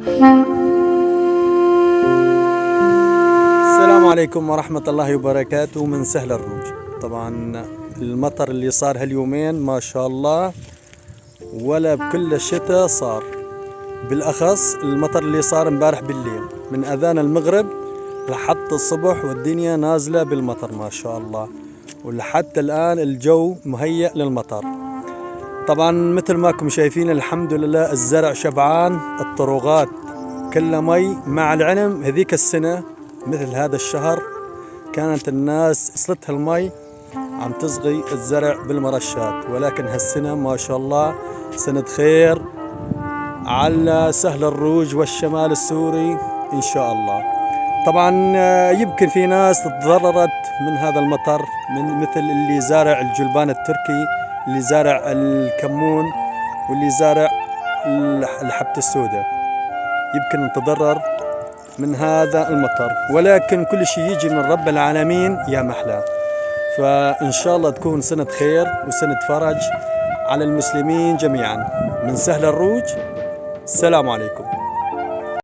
السلام عليكم ورحمة الله وبركاته من سهل الروج. طبعا المطر اللي صار هاليومين ما شاء الله ولا بكل الشتاء صار، بالأخص المطر اللي صار امبارح بالليل من أذان المغرب لحتى الصبح والدنيا نازلة بالمطر ما شاء الله، ولحتى الآن الجو مهيئ للمطر. طبعا مثل ما انكم شايفين الحمد لله الزرع شبعان، الطروغات كلها مي، مع العلم هذيك السنة مثل هذا الشهر كانت الناس صلتها المي عم تصغي الزرع بالمرشات، ولكن هالسنة ما شاء الله سنة خير على سهل الروج والشمال السوري إن شاء الله. طبعا يمكن في ناس تضررت من هذا المطر، من مثل اللي زارع الجلبان التركي، اللي زارع الكمون، واللي زارع الحبة السوداء، يمكن نتضرر من هذا المطر، ولكن كل شيء يجي من رب العالمين يا محلاه. فإن شاء الله تكون سنة خير وسنة فرج على المسلمين جميعا. من سهل الروج، السلام عليكم.